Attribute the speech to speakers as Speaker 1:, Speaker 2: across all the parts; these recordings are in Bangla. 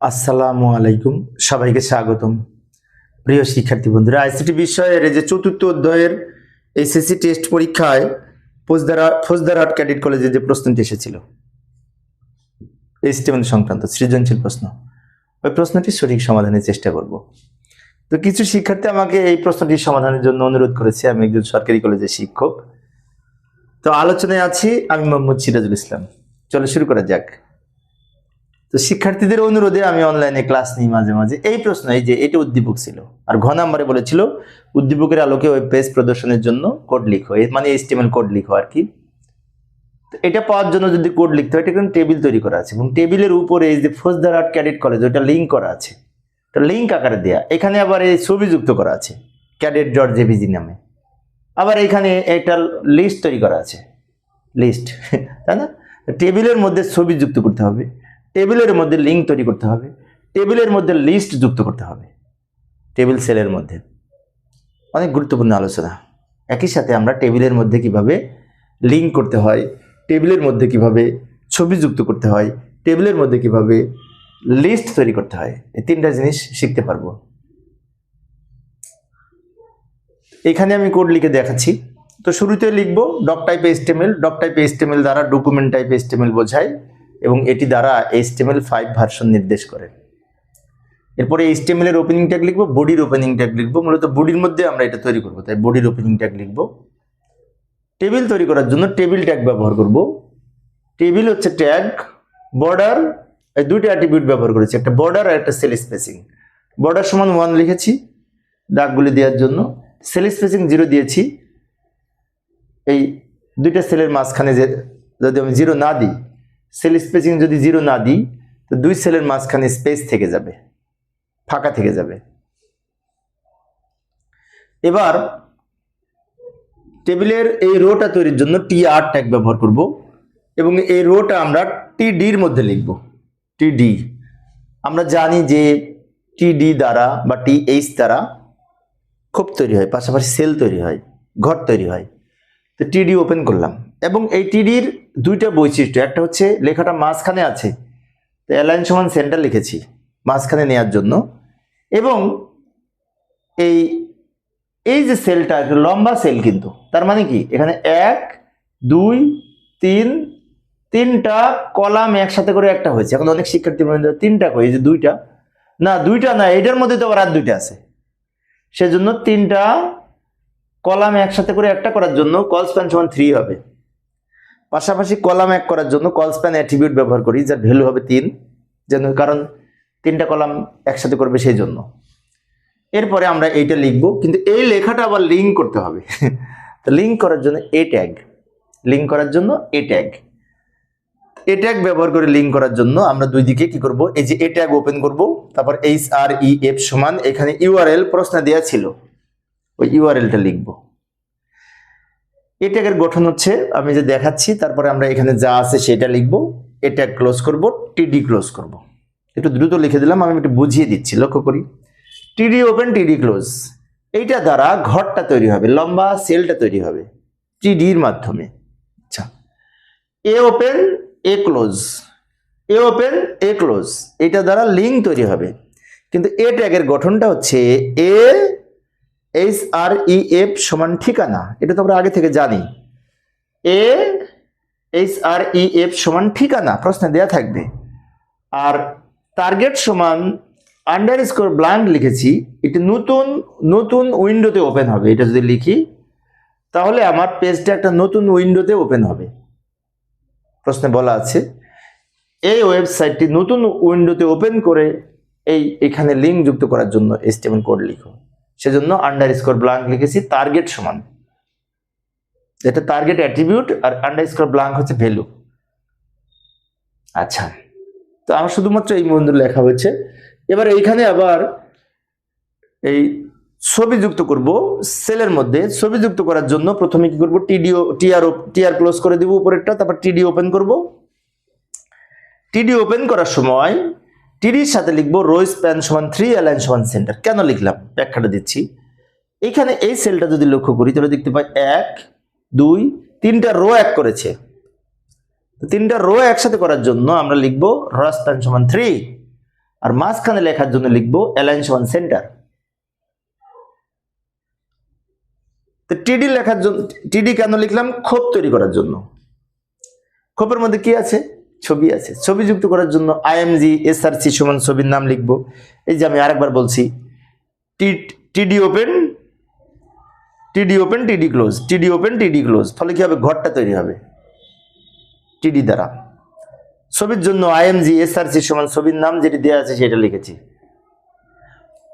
Speaker 1: আসসালামু আলাইকুম, সবাইকে স্বাগতম। প্রিয় শিক্ষার্থী বন্ধুরা, আইসিটি বিষয়ের যে চতুর্থ অধ্যায়ের এসএসসি টেস্ট পরীক্ষায় ফৌজদারহাট ক্যাডেট কলেজে যে প্রশ্নটি এসেছিল এইচটিএমএল সংক্রান্ত সৃজনশীল প্রশ্ন, ওই প্রশ্নটি সঠিক সমাধানের চেষ্টা করব। তো কিছু শিক্ষার্থী আমাকে এই প্রশ্নটির সমাধানের জন্য অনুরোধ করেছে। আমি একজন সরকারি কলেজের শিক্ষক। তো আলোচনায় আছি আমি মোহাম্মদ সিরাজুল ইসলাম। চলো শুরু করা যাক। তো শিক্ষার্থীদের অনুরোধে আমি অনলাইনে ক্লাস নিই মাঝে মাঝে। এই প্রশ্ন, এই যে এটা উদ্দীপক ছিল, আর ঘ নাম্বারে বলেছিল উদ্দীপকের আলোকে ওয়েব পেজ প্রদর্শনের জন্য কোড লিখো, মানে এইচটিএমএল কোড লিখো আর কি। তো এটা পাওয়ার জন্য যদি কোড লিখতে হয়, এটা কিন্তু টেবিল তৈরি করা আছে এবং টেবিলের উপরে এই যে ফৌজদারহাট ক্যাডেট কলেজ, ওটা লিঙ্ক করা আছে, তো লিঙ্ক আকারে দেয়া। এখানে আবার এই ছবি যুক্ত করা আছে cadet.jpg নামে। আবার এখানে একটা লিস্ট তৈরি করা আছে, লিস্ট, তাই না? টেবিলের মধ্যে ছবি যুক্ত করতে হবে, টেবিলের মধ্যে লিঙ্ক তৈরি করতে হবে, টেবিলের মধ্যে লিস্ট যুক্ত করতে হবে, টেবিল সেলের মধ্যে। অনেক গুরুত্বপূর্ণ আলোচনা। একই সাথে আমরা টেবিলের মধ্যে কিভাবে লিঙ্ক করতে হয়, টেবিলের মধ্যে কিভাবে ছবি যুক্ত করতে হয়, টেবিলের মধ্যে কিভাবে লিস্ট তৈরি করতে হয়, এই তিনটা জিনিস শিখতে পারবো। এখানে আমি কোড লিখে দেখাচ্ছি। তো শুরুতে লিখবো doc type HTML. Doc type HTML দ্বারা ডকুমেন্ট টাইপ এইচটিএমএল বোঝায় এবং এটি দ্বারা HTML5 ভার্সন নির্দেশ করে। এরপরে HTML এর ওপেনিং ট্যাগ লিখবো, বডির ওপেনিং ট্যাগ লিখবো। মূলত বডির মধ্যে আমরা এটা তৈরি করবো, তাই বডির ওপেনিং ট্যাগ লিখবো। টেবিল তৈরি করার জন্য টেবিল ট্যাগ ব্যবহার করব। টেবিল হচ্ছে ট্যাগ, বর্ডার, এই দুইটা অ্যাট্রিবিউট ব্যবহার করেছি, একটা বর্ডার আর একটা সেল স্পেসিং। বর্ডার সমান 1 লিখেছি দাগগুলি দেওয়ার জন্য, সেল স্পেসিং 0 দিয়েছি। এই দুইটা সেলের মাঝখানে যে যদি আমি 0 না দিই, সেল স্পেসিং যদি 0 না দিই, তো দুই সেলের মাঝখানে স্পেস থেকে যাবে, ফাঁকা থেকে যাবে। এবার টেবিলের এই রোটা তৈরির জন্য TR ট্যাগ ব্যবহার করব এবং এই রোটা আমরা TDর মধ্যে লিখব। TD আমরা জানি যে TD দ্বারা বা TH দ্বারা খোপ তৈরি হয়, পাশাপাশি সেল তৈরি হয়, ঘর তৈরি হয়। তো TD ওপেন করলাম এবং এই TDর দুইটা বৈশিষ্ট্য, একটা হচ্ছে লেখাটা মাঝখানে আছে, তো অ্যালাইন সমান সেন্টার লিখেছি মাঝখানে নেওয়ার জন্য, এবং এই এই যে সেলটা একটা লম্বা সেল, কিন্তু তার মানে কি এখানে 1 2 3 তিনটা কলাম একসাথে করে একটা হয়েছে। এখন অনেক শিক্ষার্থী বলেন তিনটা কই, এই যে দুইটা না, দুইটা না, এটার মধ্যে তো আবার আর দুইটা আছে, সেজন্য তিনটা কলাম একসাথে করে একটা করার জন্য কল স্প্যান সমান 3 হবে। পাশাপাশি কলাম এক করার জন্য কল স্প্যান অ্যাট্রিবিউট ব্যবহার করি, যার ভ্যালু হবে 3, যেন কারণ তিনটা কলাম একসাথে করবে সেই জন্য। এরপরে আমরা এইটা লিখবো, কিন্তু এই লেখাটা আবার লিঙ্ক করতে হবে। তো লিঙ্ক করার জন্য এ ট্যাগ, লিঙ্ক করার জন্য এ ট্যাগ, এ ট্যাগ ব্যবহার করে লিঙ্ক করার জন্য আমরা দুই দিকে কি করব, এই যে এ ট্যাগ ওপেন করব, তারপর href সমান এখানে URL প্রশ্ন দেওয়া ছিল, ওই URLটা লিখব। এ ট্যাগের গঠন হচ্ছে আমি যে দেখাচ্ছি, তারপরে আমরা এখানে যা আছে সেটা লিখব, এ ট্যাগ ক্লোজ করব, TD ক্লোজ করব। একটু দ্রুত লিখে দিলাম, আমি একটু বুঝিয়ে দিচ্ছি, লক্ষ্য করি। TD ওপেন, TD ক্লোজ, এইটা দ্বারা ঘরটা তৈরি হবে, লম্বা সেলটা তৈরি হবে TDর মাধ্যমে। আচ্ছা, এ open, a close, A open, a close, এটা দ্বারা লিঙ্ক তৈরি হবে। কিন্তু এ ট্যাগের গঠনটা হচ্ছে href সমান ঠিকানা, এটা তো আমরা আগে থেকে জানি। href সমান ঠিকানা প্রশ্নে দেয়া থাকবে, আর টার্গেট সমান আন্ডারস্কোর ব্ল্যাঙ্ক লিখেছি, এটি নতুন নতুন উইন্ডোতে ওপেন হবে। এটা যদি লিখি তাহলে আমার পেজটা একটা নতুন উইন্ডোতে ওপেন হবে। প্রশ্নে বলা আছে এই ওয়েবসাইটটি নতুন উইন্ডোতে ওপেন করে এখানে লিঙ্ক যুক্ত করার জন্য HTML কোড লিখো, সেজন্য আন্ডারস্কোর ব্ল্যাঙ্ক লিখেছি। টার্গেট সমান, এটা টার্গেট অ্যাট্রিবিউট, আর আন্ডারস্কোর ব্ল্যাঙ্ক হচ্ছে ভ্যালু। আচ্ছা, তো আমার শুধুমাত্র এই বন্ধু লেখা হয়েছে। এবার এইখানে আবার এই ছবি যুক্ত করব সেলের মধ্যে। ছবি যুক্ত করার জন্য প্রথমে কি করব, TR ক্লোজ করে দিব উপরেরটা, তারপর TD ওপেন করব। TD ওপেন করার সময় TDর সাথে লিখব রো স্প্যান সমান 3, অ্যালাইন সমান সেন্টার। কেন লিখলাম ব্যাখ্যাটা দিচ্ছি। এখানে এই সেলটা যদি লক্ষ্য করি তাহলে দেখতে পাই 1 2 3টা রো এক করেছে। তিনটা রো একসাথে করার জন্য আমরা লিখব রো স্প্যান সমান 3, আর মাঝখানে লেখার জন্য লিখবো অ্যালাইন সমান সেন্টার। তো টিডি লেখার জন্য, টিডি কেন লিখলাম? খোপ তৈরি করার জন্য। খোপের মধ্যে কি আছে? ছবি আছে। ছবি যুক্ত করার জন্য আইএমজি এসআরসি সমান ছবির নাম লিখবো। এই যে আমি আরেকবার বলছি, টিডি ওপেন টিডি ওপেন টিডি ক্লোজ, টিডি ওপেন টিডি ক্লোজ। ফলে কি হবে? ঘরটা তৈরি হবে টিডি দ্বারা। ছবির জন্য আইএমজি এসআরসি সমান ছবির নাম যেটি দেওয়া আছে সেটা লিখেছি।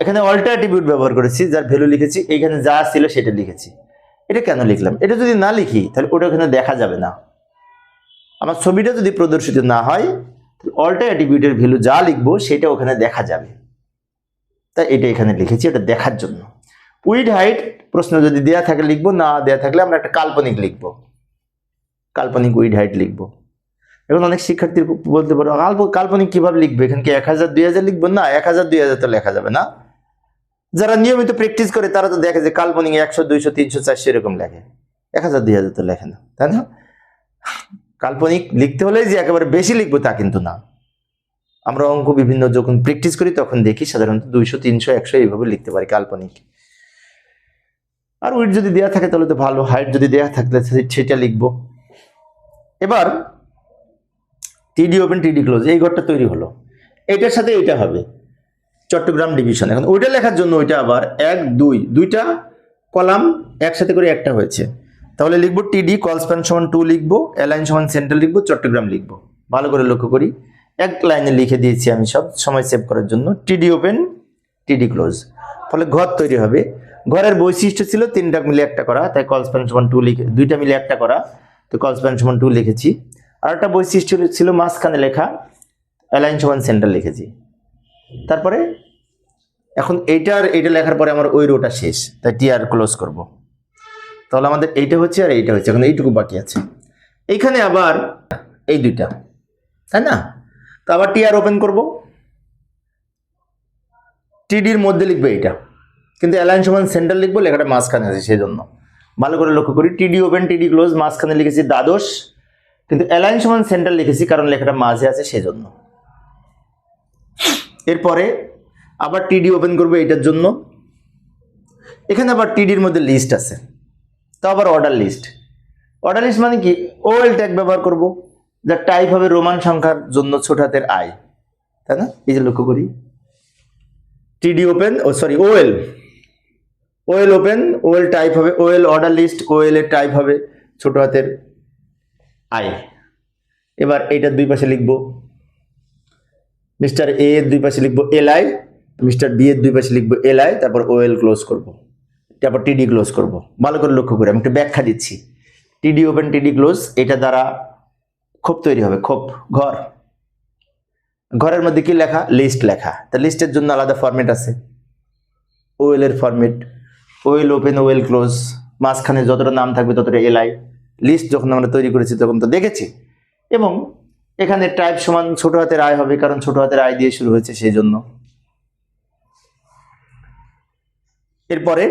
Speaker 1: এখানে অল্টার অ্যাট্রিবিউট ব্যবহার করেছি, যার ভ্যালু লিখেছি। এখানে যা ছিল সেটা লিখেছি। এটা কেন লিখলাম? এটা যদি না লিখি তাহলে ওটা এখানে দেখা যাবে না। আমার ছবিটা যদি প্রদর্শিত না হয়, অল্টার অ্যাট্রিবিউটের ভ্যালু যা লিখবো সেটা ওখানে দেখা যাবে। তাই এটা এখানে লিখেছি, এটা দেখার জন্য। উইড হাইট প্রশ্ন যদি দেয়া থাকে লিখবো, না দেয়া থাকলে আমরা একটা কাল্পনিক লিখবো, কাল্পনিক উইড হাইট লিখবো। এখন অনেক শিক্ষার্থী বলতে পারো কাল্পনিক কিভাবে লিখবে? এখানে কি 1000 2000 লিখবো? না, 1000 2000 তো লেখা যাবে না। যারা নিয়মিত প্র্যাকটিস করে তারা তো দেখে যে কাল্পনিক 100 200 300 400 এরকম লেখে, 1000 2000 তো লেখে না, তাই না? কাল্পনিক লিখতে হলে যে একেবারে বেশি লিখবো তা কিন্তু না। আমরা অঙ্ক বিভিন্ন যখন প্র্যাকটিস করি তখন দেখি সাধারণত 200 300 100 এইভাবে লিখতে পারি কাল্পনিক। আর উইড যদি দেয়া থাকে তাহলে তো ভালো, হাইট যদি দেয়া থাকলে সেটা লিখবো। এবার টিডি ওপেন টিডি ক্লোজ, এই ঘরটা তৈরি হলো। এটার সাথে এটা হবে চট্টগ্রাম ডিভিশন। এখন ওইটা লেখার জন্য ওইটা আবার 1 2 দুইটা কলাম একসাথে করে একটা হয়েছে, তাহলে লিখবো টিডি কলস্প্যান সমান 2 লিখবো, অ্যালাইন সমান সেন্টার লিখবো, চট্টগ্রাম লিখবো। ভালো করে লক্ষ্য করি, এক লাইনে লিখে দিয়েছি আমি সব সময় সেভ করার জন্য। টিডি ওপেন টিডি ক্লোজ, ফলে ঘর তৈরি হবে। ঘরের বৈশিষ্ট্য ছিল 3টা মিলে একটা করা, তাই কলস্প্যান সমান 2 লিখে, 2টা মিলে একটা করা, তো কলস্প্যান সমান 2 লিখেছি। আর একটা বৈশিষ্ট্য ছিল মাঝখানে লেখা, অ্যালাইন সমান সেন্টার লিখেছি। তারপরে এখন এইটা লেখার পরে আমার ওই রোটা শেষ, তাই টিআর ক্লোজ করব। তাহলে আমাদের এইটা হচ্ছে আর এইটা হচ্ছে, এখন এইটুকু বাকি আছে। এইখানে আবার এই দুইটা, তাই না? তো আবার টিআর ওপেন করব, টিডির মধ্যে লিখবে এইটা, কিন্তু অ্যালাইন সমান সেন্টার লিখবো, লেখাটা মাঝখানে আছে সেই জন্য। ভালো করে লক্ষ্য করি, টিডি ওপেন টিডি ক্লোজ, মাঝখানে লিখেছি দ্বাদশ, কিন্তু অ্যালাইন সমান সেন্টার লিখেছি কারণ লেখাটা মাঝে আছে সেজন্য। এরপরে আবার টিডি ওপেন করবো এইটার জন্য। এখানে আবার টিডির মধ্যে লিস্ট আছে, তো আবার অর্ডার লিস্ট। অর্ডার লিস্ট মানে কি? ওএল ট্যাগ ব্যবহার করব, যার টাইপ হবে রোমান সংখ্যার জন্য ছোট হাতের আই, তাই না? এই যে লক্ষ্য করি, টিডি open OL open, OL type হবে ওএল অর্ডার লিস্ট, ওএল এর টাইপ হবে ছোট হাতের আই। এবার এইটার দুই পাশে লিখবো মিস্টার এ এর দুই পাশে লিখবো এলআই, মিস্টার বি এর দুই পাশে লিখবো এলআই, তারপর ওএল ক্লোজ করব, তারপর টিডি ক্লোজ করব। ভালো করে লক্ষ্য করে আমি একটা ব্যাখ্যা দিচ্ছি। টিডি ওপেন টিডি ক্লোজ, এটা দ্বারা খোপ তৈরি হবে, খোপ ঘর। ঘরের মধ্যে কি লেখা? লিস্ট লেখা। তা লিস্টের জন্য আলাদা ফরম্যাট আছে, ওএল এর format, OL open OL close, মাঝখানে যতটা নাম থাকবে ততটা এলআই। লিস্ট যখন আমরা তৈরি করেছি তখন তো দেখেছি। এবং এখানে টাইপ সমান ছোট হাতের আই হবে, কারণ ছোট হাতের আই দিয়ে শুরু হয়েছে সেই জন্য। এরপরে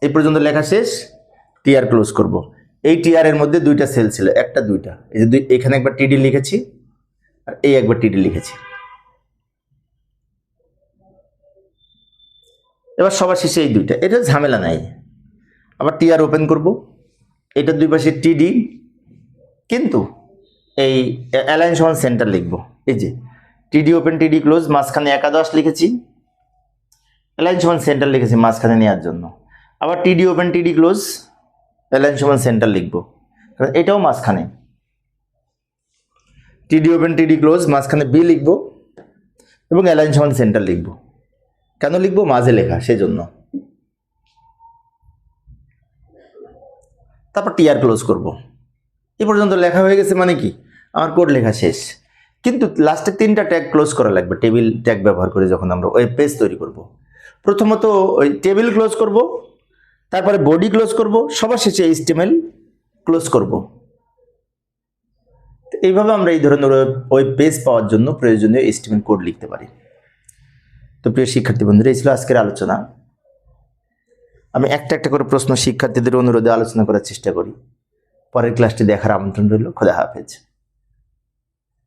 Speaker 1: এই পর্যন্ত লেখা শেষ, টিআর ক্লোজ করব। এই টিআর এর মধ্যে দুইটা সেল ছিল, একটা দুইটা, এই যে এখানে একবার টিডি লিখেছি আর এই একবার টিডি লিখেছি। এবার সবার শেষে এই দুইটা, এটা ঝামেলা নাই। আবার টিআর ওপেন করব, এটার দুই পাশে টিডি, কিন্তু এই অ্যালাইন সমান সেন্টার লিখবো। এই যে টিডি ওপেন টিডি ক্লোজ, মাঝখানে একাদশ লিখেছি, অ্যালাইন সমান সেন্টার লিখেছি মাঝখানে নেওয়ার জন্য। আবার টিডি ওপেন টিডি ক্লোজ, অ্যালাইন সমান সেন্টার লিখবো, কারণ এটাও মাঝখানে। টিডি ওপেন টিডি ক্লোজ, মাঝখানে বি লিখবো এবং অ্যালাইন সমান সেন্টার লিখবো। কেন লিখবো? মাঝে লেখা সেই জন্য। তারপর টিআর ক্লোজ করব। এই পর্যন্ত লেখা হয়ে গেছে, মানে কি আমার কোড লেখা শেষ। কিন্তু লাস্টে 3টা ট্যাগ ক্লোজ করা লাগবে, টেবিল ট্যাগ ব্যবহার করে যখন আমরা ওয়েব পেজ তৈরি করব। প্রথমত ওই টেবিল ক্লোজ করব, তারপরে বডি ক্লোজ করব, সবার শেষে এইচটিএমএল ক্লোজ করব। এইভাবে আমরা এই ধরনের ওয়েব পেজ পাওয়ার জন্য প্রয়োজনীয় এইচটিএমএল কোড লিখতে পারি। তো প্রিয় শিক্ষার্থী বন্ধুরা, এই ছিল আজকের আলোচনা। আমি একটা একটা করে প্রশ্ন শিক্ষার্থীদের অনুরোধে আলোচনা করার চেষ্টা করি। পরের ক্লাসটি দেখার আমন্ত্রণ রইল। খোদা হাফেজ।